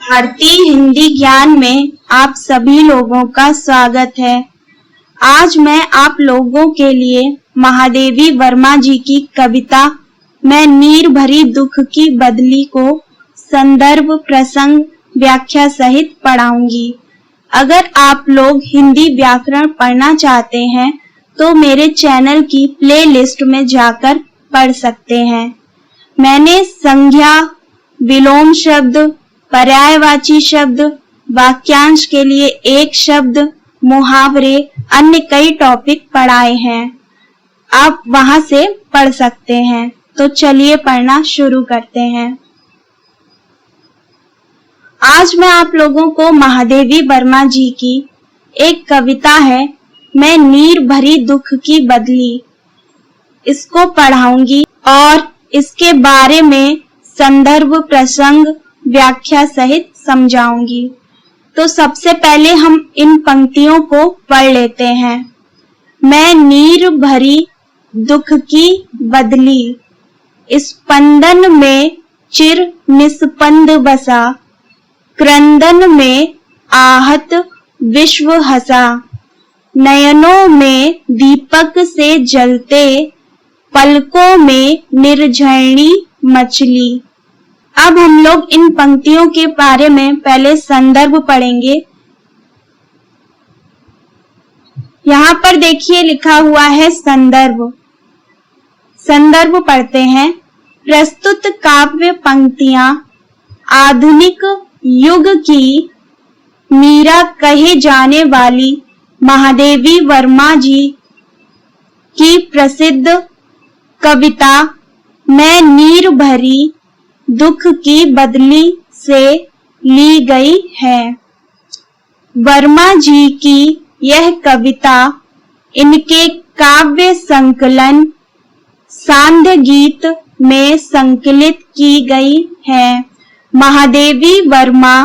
भारतीय हिंदी ज्ञान में आप सभी लोगों का स्वागत है। आज मैं आप लोगों के लिए महादेवी वर्मा जी की कविता मैं नीर भरी दुख की बदली को संदर्भ प्रसंग व्याख्या सहित पढ़ाऊंगी। अगर आप लोग हिंदी व्याकरण पढ़ना चाहते हैं तो मेरे चैनल की प्लेलिस्ट में जाकर पढ़ सकते हैं। मैंने संज्ञा, विलोम शब्द, पर्यायवाची शब्द, वाक्यांश के लिए एक शब्द, मुहावरे, अन्य कई टॉपिक पढ़ाए हैं। आप वहां से पढ़ सकते हैं। तो चलिए पढ़ना शुरू करते हैं। आज मैं आप लोगों को महादेवी वर्मा जी की एक कविता है मैं नीर भरी दुख की बदली, इसको पढ़ाऊंगी और इसके बारे में संदर्भ प्रसंग व्याख्या सहित समझाऊंगी। तो सबसे पहले हम इन पंक्तियों को पढ़ लेते हैं। मैं नीर भरी दुख की बदली, स्पंदन में चिर निस्पंद बसा, क्रंदन में आहत विश्व हसा, नयनों में दीपक से जलते, पलकों में निर्झरणी मछली। अब हम लोग इन पंक्तियों के बारे में पहले संदर्भ पढ़ेंगे। यहाँ पर देखिए लिखा हुआ है संदर्भ। संदर्भ पढ़ते हैं। प्रस्तुत काव्य पंक्तियां आधुनिक युग की मीरा कहे जाने वाली महादेवी वर्मा जी की प्रसिद्ध कविता मैं नीर भरी दुख की बदली से ली गई है। वर्मा जी की यह कविता इनके काव्य संकलन सांध्य गीत में संकलित की गई है। महादेवी वर्मा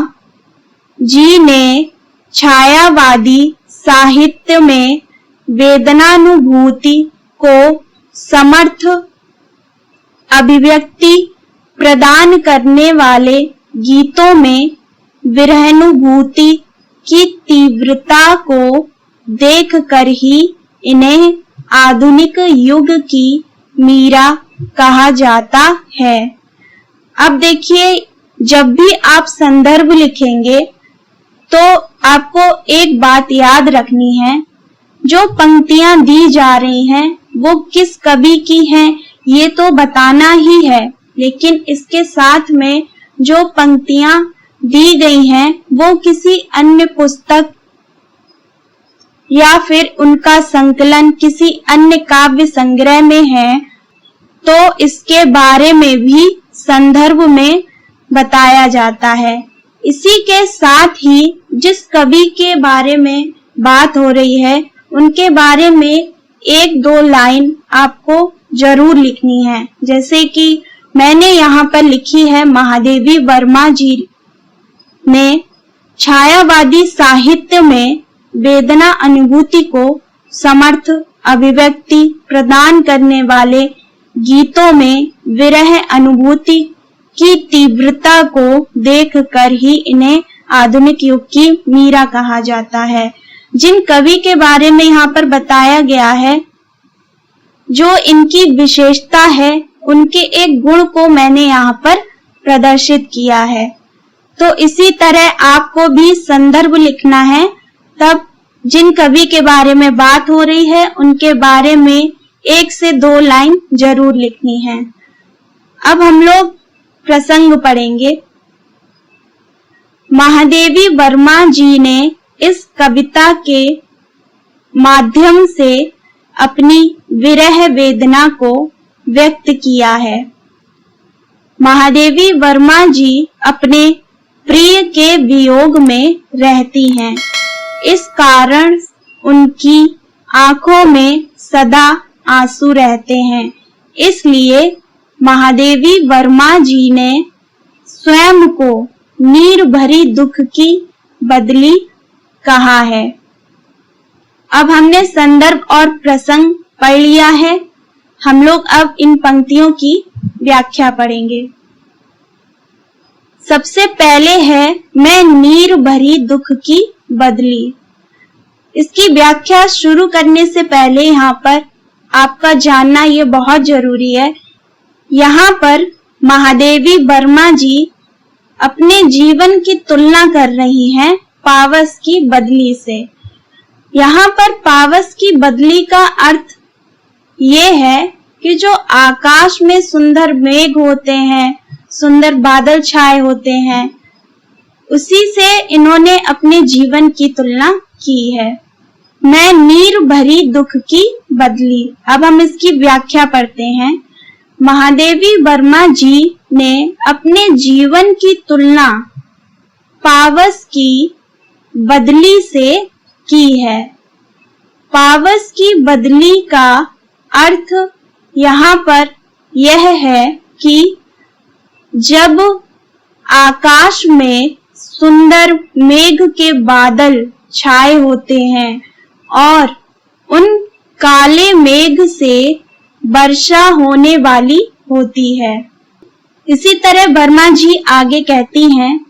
जी ने छायावादी साहित्य में वेदनानुभूति को समर्थ अभिव्यक्ति प्रदान करने वाले गीतों में विरहानुभूति की तीव्रता को देखकर ही इन्हें आधुनिक युग की मीरा कहा जाता है। अब देखिए, जब भी आप संदर्भ लिखेंगे तो आपको एक बात याद रखनी है, जो पंक्तियां दी जा रही हैं वो किस कवि की हैं ये तो बताना ही है, लेकिन इसके साथ में जो पंक्तियां दी गई हैं वो किसी अन्य पुस्तक या फिर उनका संकलन किसी अन्य काव्य संग्रह में है तो इसके बारे में भी संदर्भ में बताया जाता है। इसी के साथ ही जिस कवि के बारे में बात हो रही है उनके बारे में एक दो लाइन आपको जरूर लिखनी है। जैसे कि मैंने यहाँ पर लिखी है, महादेवी वर्मा जी ने छायावादी साहित्य में वेदना अनुभूति को समर्थ अभिव्यक्ति प्रदान करने वाले गीतों में विरह अनुभूति की तीव्रता को देखकर ही इन्हें आधुनिक युग की मीरा कहा जाता है। जिन कवि के बारे में यहाँ पर बताया गया है, जो इनकी विशेषता है, उनके एक गुण को मैंने यहाँ पर प्रदर्शित किया है। तो इसी तरह आपको भी संदर्भ लिखना है। तब जिन कवि के बारे में बात हो रही है उनके बारे में एक से दो लाइन जरूर लिखनी है। अब हम लोग प्रसंग पढ़ेंगे। महादेवी वर्मा जी ने इस कविता के माध्यम से अपनी विरह वेदना को व्यक्त किया है। महादेवी वर्मा जी अपने प्रिय के वियोग में रहती हैं। इस कारण उनकी आंखों में सदा आंसू रहते हैं। इसलिए महादेवी वर्मा जी ने स्वयं को नीर भरी दुख की बदली कहा है। अब हमने संदर्भ और प्रसंग पढ़ लिया है। हम लोग अब इन पंक्तियों की व्याख्या पढ़ेंगे। सबसे पहले है मैं नीर भरी दुख की बदली। इसकी व्याख्या शुरू करने से पहले यहाँ पर आपका जानना ये बहुत जरूरी है। यहाँ पर महादेवी वर्मा जी अपने जीवन की तुलना कर रही हैं पावस की बदली से। यहाँ पर पावस की बदली का अर्थ ये है कि जो आकाश में सुंदर मेघ होते हैं, सुंदर बादल छाए होते हैं, उसी से इन्होंने अपने जीवन की तुलना की है। मैं नीर भरी दुख की बदली। अब हम इसकी व्याख्या पढ़ते हैं। महादेवी वर्मा जी ने अपने जीवन की तुलना पावस की बदली से की है। पावस की बदली का अर्थ यहाँ पर यह है कि जब आकाश में सुंदर मेघ के बादल छाए होते हैं और उन काले मेघ से वर्षा होने वाली होती है। इसी तरह वर्मा जी आगे कहती हैं,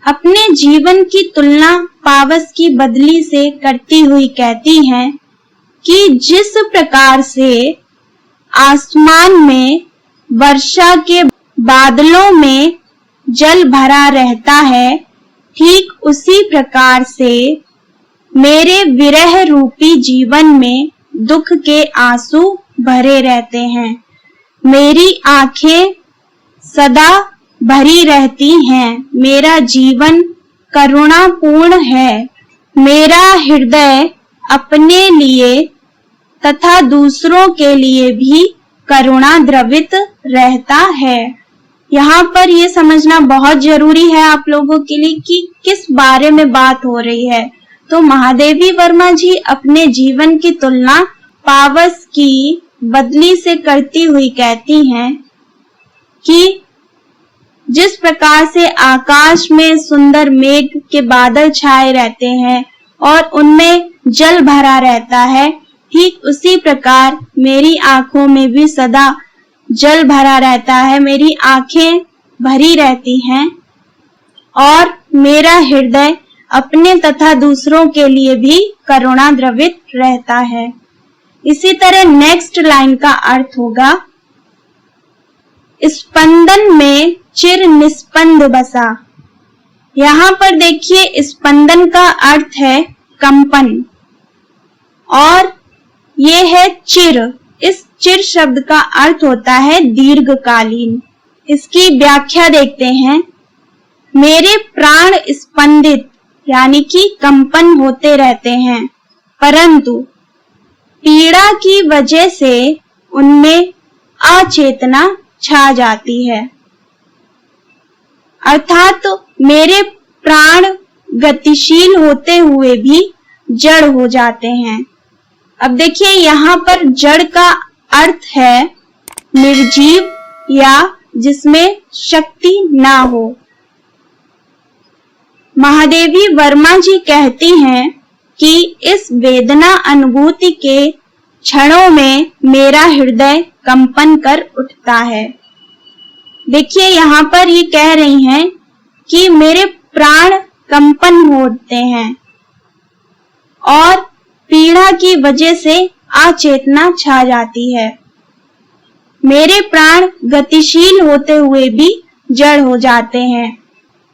अपने जीवन की तुलना पावस की बदली से करती हुई कहती हैं कि जिस प्रकार से आसमान में वर्षा के बादलों में जल भरा रहता है, ठीक उसी प्रकार से मेरे विरह रूपी जीवन में दुख के आंसू भरे रहते हैं। मेरी आंखें सदा भरी रहती हैं। मेरा जीवन करुणापूर्ण है। मेरा हृदय अपने लिए तथा दूसरों के लिए भी करुणा द्रवित रहता है। यहाँ पर ये समझना बहुत जरूरी है आप लोगों के लिए कि किस बारे में बात हो रही है। तो महादेवी वर्मा जी अपने जीवन की तुलना पावस की बदली से करती हुई कहती हैं कि जिस प्रकार से आकाश में सुंदर मेघ के बादल छाए रहते हैं और उनमें जल भरा रहता है, ठीक उसी प्रकार मेरी आंखों में भी सदा जल भरा रहता है। मेरी आंखें भरी रहती हैं और मेरा हृदय अपने तथा दूसरों के लिए भी करुणा द्रवित रहता है। इसी तरह नेक्स्ट लाइन का अर्थ होगा, स्पंदन में चिर निस्पंद बसा। यहाँ पर देखिए स्पंदन का अर्थ है कंपन और ये है चिर। इस चिर शब्द का अर्थ होता है दीर्घकालीन। इसकी व्याख्या देखते हैं। मेरे प्राण स्पंदित यानी कि कंपन होते रहते हैं, परंतु पीड़ा की वजह से उनमें अचेतना छा जाती है। अर्थात मेरे प्राण गतिशील होते हुए भी जड़ हो जाते हैं। अब देखिए यहाँ पर जड़ का अर्थ है निर्जीव या जिसमें शक्ति ना हो। महादेवी वर्मा जी कहती हैं कि इस वेदना अनुभूति के क्षणों में मेरा हृदय कंपन कर उठता है। देखिए यहाँ पर ये कह रही हैं कि मेरे प्राण कंपन होते हैं और पीड़ा की वजह से अचेतना छा जाती है। मेरे प्राण गतिशील होते हुए भी जड़ हो जाते हैं।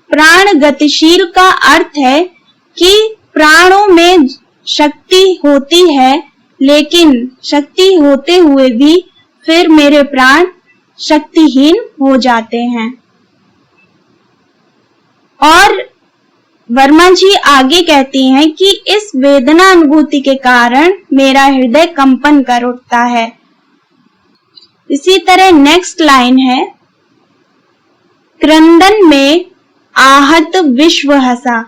प्राण गतिशील का अर्थ है कि प्राणों में शक्ति होती है, लेकिन शक्ति होते हुए भी फिर मेरे प्राण शक्तिहीन हो जाते हैं। और वर्मा जी आगे कहती हैं कि इस वेदना अनुभूति के कारण मेरा हृदय कंपन कर उठता है। इसी तरह नेक्स्ट लाइन है, क्रंदन में आहत विश्व हंसा।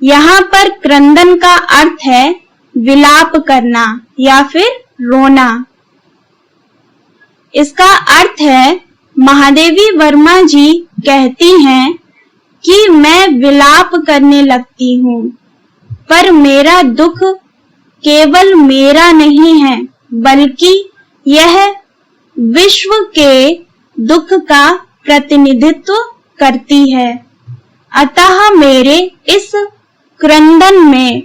यहाँ पर क्रंदन का अर्थ है विलाप करना या फिर रोना। इसका अर्थ है महादेवी वर्मा जी कहती हैं कि मैं विलाप करने लगती हूँ, पर मेरा दुख केवल मेरा नहीं है, बल्कि यह विश्व के दुख का प्रतिनिधित्व करती है। अतः मेरे इस क्रंदन में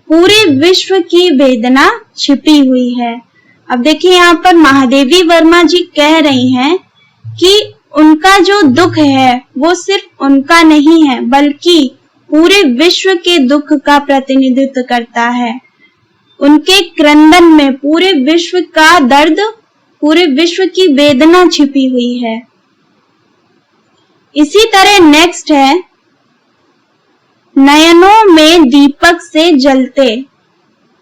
पूरे विश्व की वेदना छिपी हुई है। अब देखिए यहाँ पर महादेवी वर्मा जी कह रही हैं कि उनका जो दुख है वो सिर्फ उनका नहीं है बल्कि पूरे विश्व के दुख का प्रतिनिधित्व करता है। उनके क्रंदन में पूरे विश्व का दर्द, पूरे विश्व की वेदना छिपी हुई है। इसी तरह नेक्स्ट है, नयनों में दीपक से जलते।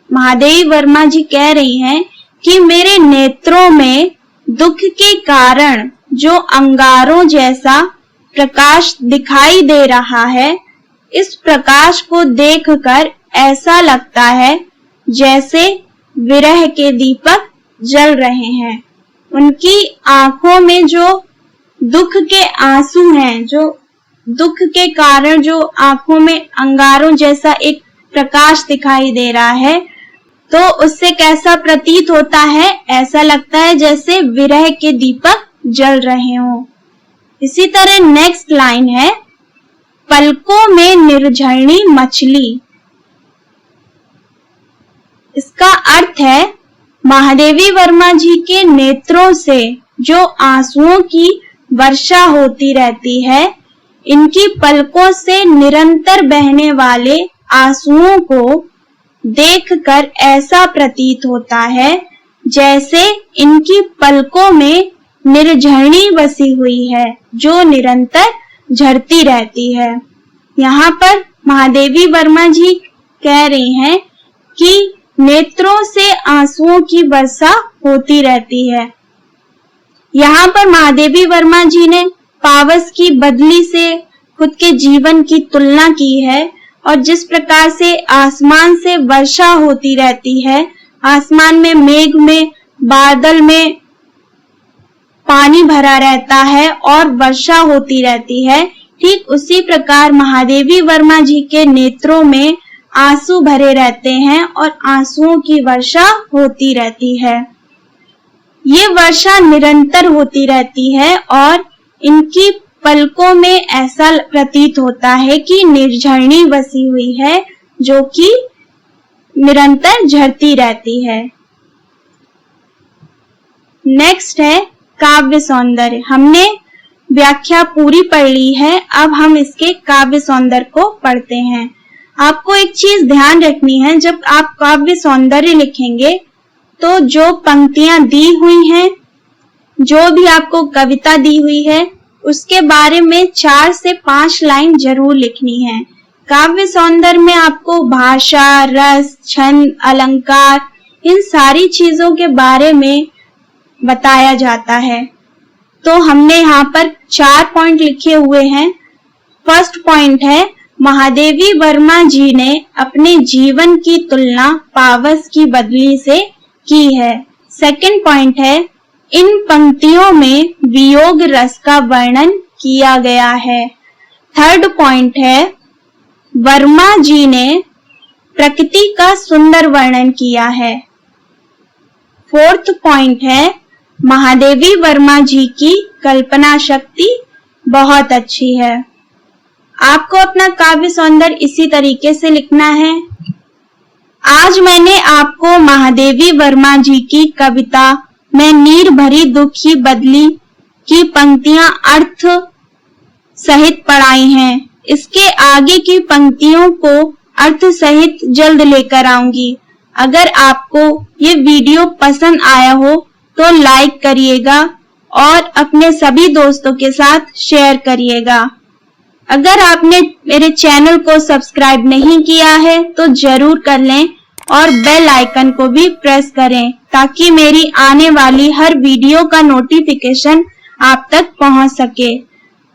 महादेवी वर्मा जी कह रही हैं कि मेरे नेत्रों में दुख के कारण जो अंगारों जैसा प्रकाश दिखाई दे रहा है, इस प्रकाश को देखकर ऐसा लगता है जैसे विरह के दीपक जल रहे हैं। उनकी आंखों में जो दुख के आंसू हैं, जो दुख के कारण जो आंखों में अंगारों जैसा एक प्रकाश दिखाई दे रहा है, तो उससे कैसा प्रतीत होता है, ऐसा लगता है जैसे विरह के दीपक जल रहे हों। इसी तरह नेक्स्ट लाइन है, पलकों में निर्झरणी मछली। इसका अर्थ है महादेवी वर्मा जी के नेत्रों से जो आंसुओं की वर्षा होती रहती है, इनकी पलकों से निरंतर बहने वाले आंसुओं को देखकर ऐसा प्रतीत होता है जैसे इनकी पलकों में निर्झरणी बसी हुई है जो निरंतर झरती रहती है। यहाँ पर महादेवी वर्मा जी कह रही हैं कि नेत्रों से आंसुओं की वर्षा होती रहती है। यहाँ पर महादेवी वर्मा जी ने पावस की बदली से खुद के जीवन की तुलना की है और जिस प्रकार से आसमान से वर्षा होती रहती है, आसमान में मेघ में बादल में पानी भरा रहता है और वर्षा होती रहती है, ठीक उसी प्रकार महादेवी वर्मा जी के नेत्रों में आंसू भरे रहते हैं और आंसुओं की वर्षा होती रहती है। ये वर्षा निरंतर होती रहती है और इनकी पलकों में ऐसा प्रतीत होता है कि निर्झरणी बसी हुई है जो कि निरंतर झरती रहती है। नेक्स्ट है काव्य सौंदर्य। हमने व्याख्या पूरी पढ़ ली है, अब हम इसके काव्य सौंदर्य को पढ़ते हैं। आपको एक चीज ध्यान रखनी है, जब आप काव्य सौंदर्य लिखेंगे तो जो पंक्तियां दी हुई हैं, जो भी आपको कविता दी हुई है, उसके बारे में 4 से 5 लाइन जरूर लिखनी है। काव्य सौंदर्य में आपको भाषा, रस, छंद, अलंकार, इन सारी चीजों के बारे में बताया जाता है। तो हमने यहाँ पर 4 पॉइंट लिखे हुए हैं। फर्स्ट पॉइंट है, महादेवी वर्मा जी ने अपने जीवन की तुलना पावस की बदली से की है। सेकंड पॉइंट है, इन पंक्तियों में वियोग रस का वर्णन किया गया है। थर्ड पॉइंट है, वर्मा जी ने प्रकृति का सुंदर वर्णन किया है। फोर्थ पॉइंट है, महादेवी वर्मा जी की कल्पना शक्ति बहुत अच्छी है। आपको अपना काव्य सौंदर्य इसी तरीके से लिखना है। आज मैंने आपको महादेवी वर्मा जी की कविता मैं नीर भरी दुखी बदली की पंक्तियां अर्थ सहित पढ़ाई हैं। इसके आगे की पंक्तियों को अर्थ सहित जल्द लेकर आऊंगी। अगर आपको ये वीडियो पसंद आया हो तो लाइक करिएगा और अपने सभी दोस्तों के साथ शेयर करिएगा। अगर आपने मेरे चैनल को सब्सक्राइब नहीं किया है तो जरूर कर लें और बेल आइकन को भी प्रेस करें ताकि मेरी आने वाली हर वीडियो का नोटिफिकेशन आप तक पहुंच सके।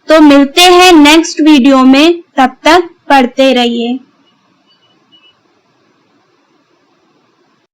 तो मिलते हैं नेक्स्ट वीडियो में, तब तक पढ़ते रहिए।